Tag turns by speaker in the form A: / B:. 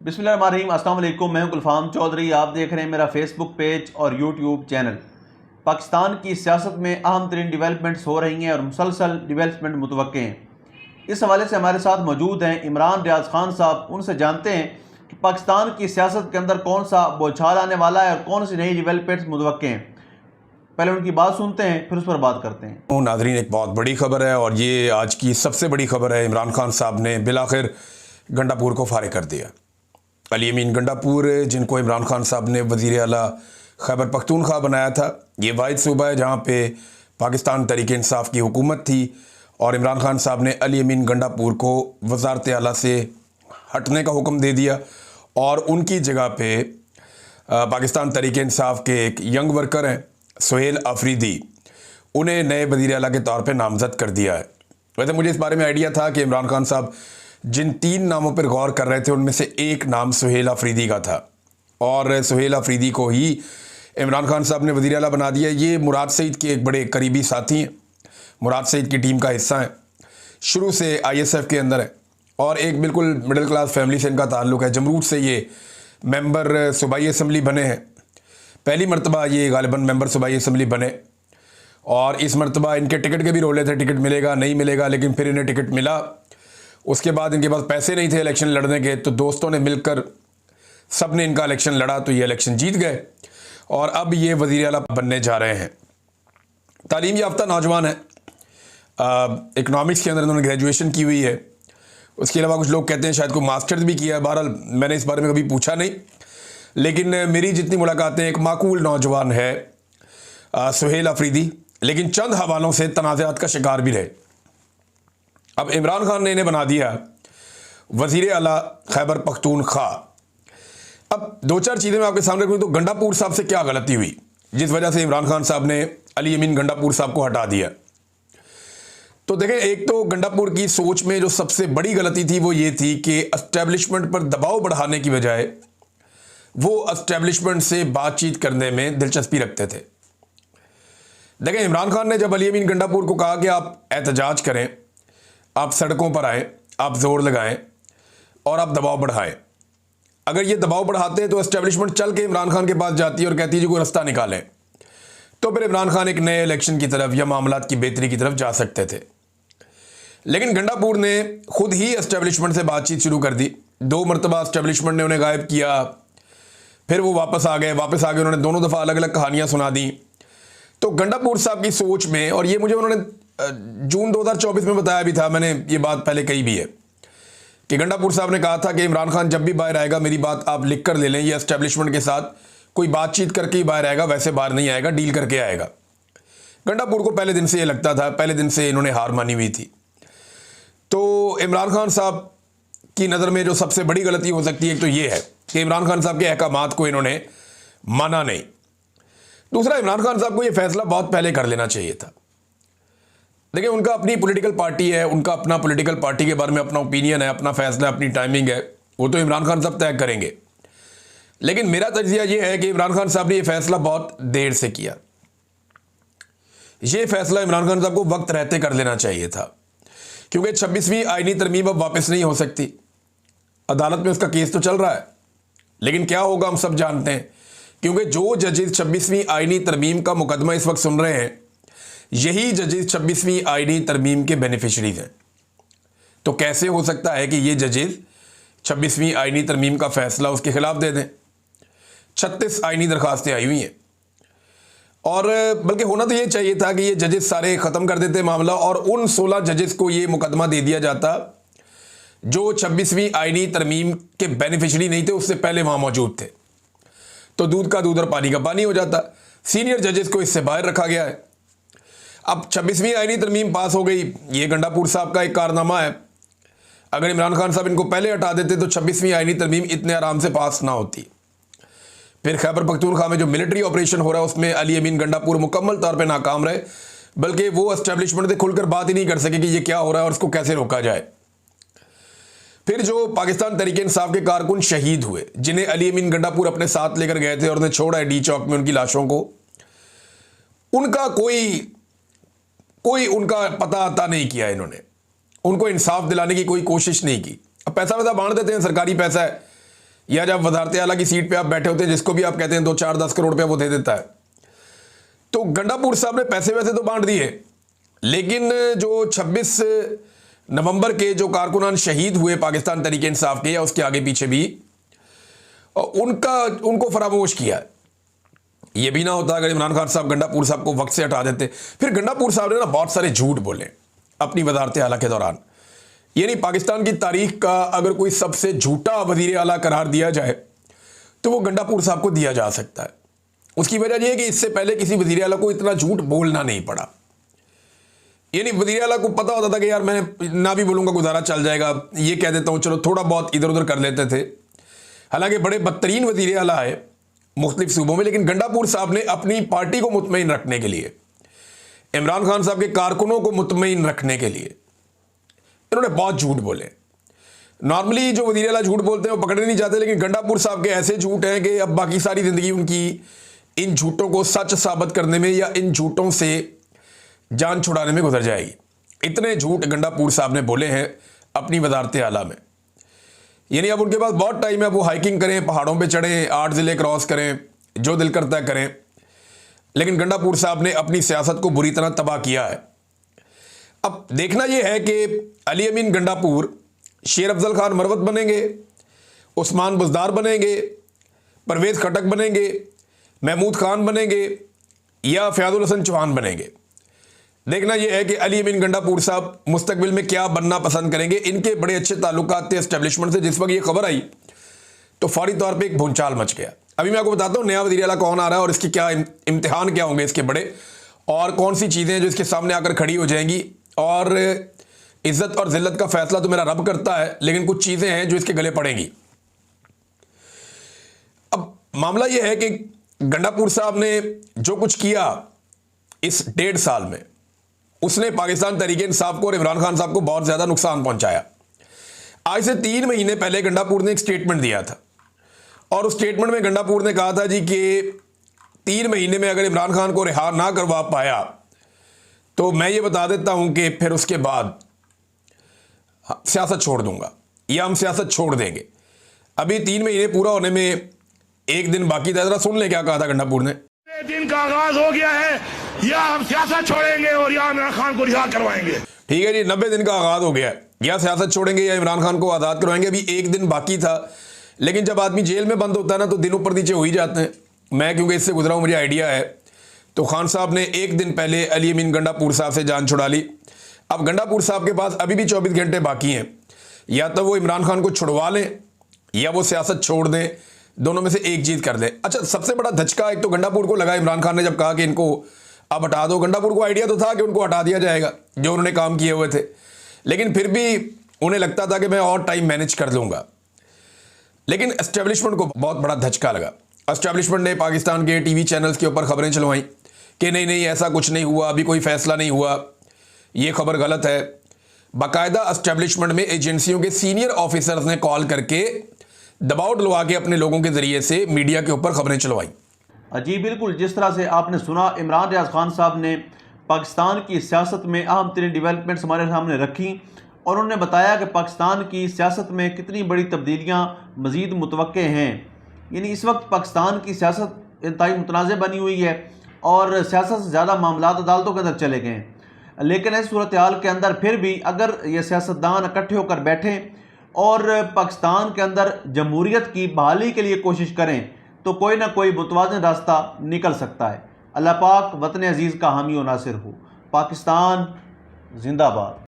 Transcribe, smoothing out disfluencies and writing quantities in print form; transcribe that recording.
A: बिस्मिल्लाहिर्रहमानिर्रहीम, अस्सलाम वालेकुम। मैं हूं गुलफाम चौधरी। आप देख रहे हैं मेरा फेसबुक पेज और यूट्यूब चैनल। पाकिस्तान की सियासत में अहम तरीन डिवेलपमेंट्स हो रही हैं और मुसलसल डिवेलपमेंट मुतवक्के हैं। इस हवाले से हमारे साथ मौजूद हैं इमरान रियाज खान साहब। उनसे जानते हैं कि पाकिस्तान की सियासत के अंदर कौन सा बौछार आने वाला है और कौन सी नई डिवेलपमेंट्स मुतवक्के हैं। पहले उनकी बात सुनते हैं, फिर उस पर बात करते हैं।
B: नाजरीन, एक बहुत बड़ी खबर है और ये आज की सबसे बड़ी खबर है। इमरान खान साहब ने बिलाखिर गंडापुर को फारिग कर दिया। अली अमीन गंडापुर, जिनको इमरान खान साहब ने वज़ीर आला खैबर पख्तूनख्वा बनाया था, ये वाहिद सूबा है जहाँ पे पाकिस्तान तहरीक इंसाफ की हुकूमत थी और इमरान खान साहब ने अली अमीन गंडापुर को वज़ारत आला से हटने का हुक्म दे दिया और उनकी जगह पे पाकिस्तान तहरीक इंसाफ के एक यंग वर्कर हैं सुहेल अफरीदी, उन्हें नए वज़ीर आला के तौर पे नामज़द कर दिया है। वैसे मुझे इस बारे में आइडिया था कि इमरान खान साहब जिन 3 नामों पर गौर कर रहे थे उनमें से एक नाम सुहेल अफरीदी का था और सुहेल अफरीदी को ही इमरान खान साहब ने वज़ीर आला बना दिया। ये मुराद सईद के एक बड़े करीबी साथी हैं, मुराद सईद की टीम का हिस्सा हैं, शुरू से ISF के अंदर है और एक बिल्कुल मिडिल क्लास फैमिली से इनका ताल्लुक़ है। जमरूद से ये मेंबर सूबाई असम्बली बने हैं, पहली मरतबा ये गालिबन मेंबर सूबाई असम्बली बने और इस मरतबा इनके टिकट के भी रोले थे, टिकट मिलेगा नहीं मिलेगा, लेकिन फिर इन्हें टिकट मिला। उसके बाद इनके पास पैसे नहीं थे इलेक्शन लड़ने के, तो दोस्तों ने मिलकर सब ने इनका इलेक्शन लड़ा तो ये इलेक्शन जीत गए और अब ये वज़ीर आला बनने जा रहे हैं। तालीम याफ्ता नौजवान है, इकनॉमिक्स के अंदर इन्होंने ग्रेजुएशन की हुई है। उसके अलावा कुछ लोग कहते हैं शायद कोई मास्टर्स भी किया है। बहरहाल मैंने इस बारे में कभी पूछा नहीं, लेकिन मेरी जितनी मुलाकातें, एक माकूल नौजवान है सुहेल अफरीदी, लेकिन चंद हवालों से तनाज़ात का शिकार भी रहे। अब इमरान खान ने इन्हें बना दिया वज़ीर आला खैबर पख्तूनख्वा। अब 2-4 चीज़ें मैं आपके सामने रखूँ तो गंडापुर साहब से क्या गलती हुई जिस वजह से इमरान खान साहब ने अली अमीन गंडापुर साहब को हटा दिया। तो देखें, एक तो गंडापुर की सोच में जो सबसे बड़ी गलती थी वो ये थी कि एस्टेब्लिशमेंट पर दबाव बढ़ाने की बजाय वो एस्टेब्लिशमेंट से बातचीत करने में दिलचस्पी रखते थे। देखें, इमरान खान ने जब अली अमीन गंडापुर को कहा कि आप एहतजाज करें, आप सड़कों पर आएँ, आप जोर लगाएं और आप दबाव बढ़ाएं, अगर ये दबाव बढ़ाते तो एस्टेब्लिशमेंट चल के इमरान खान के पास जाती और कहती जी कोई रास्ता निकालें, तो फिर इमरान खान एक नए इलेक्शन की तरफ या मामलात की बेहतरी की तरफ जा सकते थे। लेकिन गंडापुर ने खुद ही एस्टेब्लिशमेंट से बातचीत शुरू कर दी। 2 मरतबा एस्टेब्लिशमेंट ने उन्हें गायब किया, फिर वो वापस आ गए उन्होंने दोनों दफ़ा अलग अलग कहानियाँ सुना दी। तो गंडापुर साहब की सोच में, और ये मुझे उन्होंने जून 2024 में बताया भी था, मैंने ये बात पहले कही भी है कि गंडापुर साहब ने कहा था कि इमरान खान जब भी बाहर आएगा मेरी बात आप लिख कर ले लें, ये एस्टेब्लिशमेंट के साथ कोई बातचीत करके ही बाहर आएगा, वैसे बाहर नहीं आएगा, डील करके आएगा। गंडापुर को पहले दिन से ये लगता था, पहले दिन से इन्होंने हार मानी हुई थी। तो इमरान खान साहब की नज़र में जो सबसे बड़ी गलती हो सकती है एक तो ये है कि इमरान खान साहब के अहकामात को इन्होंने माना नहीं। दूसरा, इमरान खान साहब को ये फैसला बहुत पहले कर लेना चाहिए था। देखिए, उनका अपनी पॉलिटिकल पार्टी है, उनका अपना पॉलिटिकल पार्टी के बारे में अपना ओपिनियन है, अपना फैसला, अपनी टाइमिंग है, वो तो इमरान खान साहब तय करेंगे। लेकिन मेरा तज्जिया ये है कि इमरान खान साहब ने ये फैसला बहुत देर से किया। ये फैसला इमरान खान साहब को वक्त रहते कर लेना चाहिए था, क्योंकि 26वीं आईनी तरमीम अब वापस नहीं हो सकती। अदालत में उसका केस तो चल रहा है, लेकिन क्या होगा हम सब जानते हैं, क्योंकि जो जजेस 26वीं आईनी तरमीम का मुकदमा इस वक्त सुन रहे हैं यही जजेस 26वीं आईनी तरमीम के बेनिफिशरीज हैं। तो कैसे हो सकता है कि ये जजेस 26वीं आईनी तरमीम का फैसला उसके खिलाफ दे दें। 36 आईनी दरखास्तें आई हुई हैं और बल्कि होना तो ये चाहिए था कि ये जजेस सारे ख़त्म कर देते मामला और उन 16 जजेस को ये मुकदमा दे दिया जाता जो 26वीं आईनी तरमीम के बेनिफिशरी नहीं थे, उससे पहले वहाँ मौजूद थे। तो दूध का दूध और पानी का पानी हो जाता। सीनियर जजेस को इससे बाहर रखा गया है। अब 26वीं आईनी तरमीम पास हो गई, ये गंडापुर साहब का एक कारनामा है। अगर इमरान खान साहब इनको पहले हटा देते तो 26वीं आईनी तरमीम इतने आराम से पास ना होती। फिर खैबर पख्तूनख्वा में जो मिलिट्री ऑपरेशन हो रहा है उसमें अली अमीन गंडापुर मुकम्मल तौर पे नाकाम रहे, बल्कि वो एस्टेब्लिशमेंट से खुलकर बात ही नहीं कर सके कि ये क्या हो रहा है और उसको कैसे रोका जाए। फिर जो पाकिस्तान तहरीक इंसाफ के कारकुन शहीद हुए, जिन्हें अली अमीन गंडापुर अपने साथ लेकर गए थे और उन्हें छोड़ा है डी चौक में उनकी लाशों को, उनका कोई उनका पता आता नहीं किया इन्होंने, उनको इंसाफ दिलाने की कोई कोशिश नहीं की। अब पैसा वैसा बांट देते हैं, सरकारी पैसा है, या जब वजारत आला की सीट पे आप बैठे होते हैं, जिसको भी आप कहते हैं 2-4-10 करोड़ रुपया वो दे देता है। तो गंडापुर साहब ने पैसे वैसे तो बांट दिए, लेकिन जो 26 नवंबर के जो कारकुनान शहीद हुए पाकिस्तान तहरीक इंसाफ के या उसके आगे पीछे भी, उनको फरामोश किया। ये भी ना होता अगर इमरान खान साहब गंडापुर साहब को वक्त से हटा देते। फिर गंडापुर साहब ने ना बहुत सारे झूठ बोले अपनी वजारत आला के दौरान। यानी पाकिस्तान की तारीख का अगर कोई सबसे झूठा वजीर आला करार दिया जाए तो वो गंडापुर साहब को दिया जा सकता है। उसकी वजह यह है कि इससे पहले किसी वजीर आला को इतना झूठ बोलना नहीं पड़ा। यानी वजीर आला को पता होता था कि यार मैं ना भी बोलूंगा गुजारा चल जाएगा, ये कह देता हूं चलो थोड़ा बहुत इधर उधर कर लेते थे। हालांकि बड़े बदतरीन वजीर आला है मुख्तलिफ सूबों में, लेकिन गंडापुर साहब ने अपनी पार्टी को मुतमईन रखने के लिए, इमरान खान साहब के कारकुनों को मुतमईन रखने के लिए इन्होंने बहुत झूठ बोले। नॉर्मली जो वजीर आला झूठ बोलते हैं वो पकड़े नहीं जाते, लेकिन गंडापुर साहब के ऐसे झूठ हैं कि अब बाकी सारी जिंदगी उनकी इन झूठों को सच साबित करने में या इन झूठों से जान छुड़ाने में गुजर जाएगी। इतने झूठ गंडापुर साहब ने बोले हैं अपनी वजारत आला में। यानी अब उनके पास बहुत टाइम है, वो हाइकिंग करें, पहाड़ों पे चढ़ें, 8 ज़िले क्रॉस करें, जो दिल करता है करें। लेकिन गंडापुर साहब ने अपनी सियासत को बुरी तरह तबाह किया है। अब देखना यह है कि अली अमीन गंडापुर शेर अफजल खान मरवत बनेंगे, उस्मान बुज़दार बनेंगे, परवेज़ खटक बनेंगे, महमूद खान बनेंगे या फ़याज़ुल हसन चौहान बनेंगे। देखना यह है कि अली अमीन गंडापुर साहब मुस्तकबिल में क्या बनना पसंद करेंगे। इनके बड़े अच्छे ताल्लुकात थे एस्टेब्लिशमेंट से। जिस वक्त ये खबर आई तो फौरी तौर पे एक भूचाल मच गया। अभी मैं आपको बताता हूँ नया वज़ीर आला कौन आ रहा है और इसके क्या इम्तिहान क्या होंगे इसके बड़े, और कौन सी चीज़ें हैं जो इसके सामने आकर खड़ी हो जाएंगी। और इज़्ज़त और ज़िल्लत का फैसला तो मेरा रब करता है, लेकिन कुछ चीज़ें हैं जो इसके गले पड़ेंगी। अब मामला यह है कि गंडापुर साहब ने जो कुछ किया इस 1.5 साल में, उसने पाकिस्तान तहरीक इंसाफ को और इमरान खान साहब को बहुत ज़्यादा नुकसान पहुंचाया। आज से 3 महीने पहले गंडापुर ने एक स्टेटमेंट दिया था और उस स्टेटमेंट में गंडापुर ने कहा था जी कि 3 महीने में अगर इमरान खान को रिहा ना करवा पाया तो मैं ये बता देता हूं कि फिर उसके बाद सियासत छोड़ दूंगा या हम सियासत छोड़ देंगे। अभी 3 महीने पूरा होने में 1 दिन बाकी था। जरा सुन ले क्या कहा था गंडापुर ने।
C: दिन का आगाज हो गया है, या हम सियासत छोड़ेंगे और या इमरान खान को रिहा करवाएंगे।
B: ठीक है जी, 90 दिन का आगाज हो गया है, या सियासत छोड़ेंगे या इमरान खान को आज़ाद करवाएंगे। अभी 1 दिन बाकी था, लेकिन जब आदमी जेल में बंद होता है ना तो दिन ऊपर नीचे हो ही जाते हैं। मैं क्योंकि इससे गुजरा हूं, मुझे आइडिया है। तो खान साहब ने 1 दिन पहले अली अमीन गंडापुर साहब से जान छुड़ा ली। अब गंडापुर साहब के पास अभी भी 24 घंटे बाकी हैं, या तो वो इमरान खान को छुड़वा लें या वो सियासत छोड़ दें, दोनों में से एक चीज़ कर दें। अच्छा, सबसे बड़ा धचका एक तो गंडापुर को लगा इमरान खान ने जब कहा कि इनको अब हटा दो। गंडापुर को आइडिया तो था कि उनको हटा दिया जाएगा जो उन्होंने काम किए हुए थे, लेकिन फिर भी उन्हें लगता था कि मैं और टाइम मैनेज कर लूँगा। लेकिन एस्टेब्लिशमेंट को बहुत बड़ा धचका लगा। एस्टेब्लिशमेंट ने पाकिस्तान के टीवी चैनल्स के ऊपर खबरें चलवाई कि नहीं नहीं ऐसा कुछ नहीं हुआ, अभी कोई फैसला नहीं हुआ, ये खबर गलत है। बाकायदा एस्टेब्लिशमेंट में एजेंसियों के सीनियर ऑफिसर्स ने कॉल करके दबाव डलवा के अपने लोगों के जरिए से मीडिया के ऊपर खबरें चलवाई।
A: जी बिल्कुल, जिस तरह से आपने सुना, इमरान रियाज खान साहब ने पाकिस्तान की सियासत में अहम तरीन डेवलपमेंट्स हमारे सामने रखी और उन्होंने बताया कि पाकिस्तान की सियासत में कितनी बड़ी तब्दीलियाँ मज़ीद मुतवक्के हैं। यानी इस वक्त पाकिस्तान की सियासत इंतहाई मुतनाज़ बनी हुई है और सियासत से ज़्यादा मामलात अदालतों के अंदर चले गए हैं। लेकिन इस सूरत हाल के अंदर फिर भी अगर ये सियासतदान इकट्ठे होकर बैठें और पाकिस्तान के अंदर जमहूरियत की बहाली के लिए कोशिश करें तो कोई ना कोई मुतवाज़िन रास्ता निकल सकता है। अल्लाह पाक वतन अजीज़ का हामी और नासिर हो। पाकिस्तान जिंदाबाद।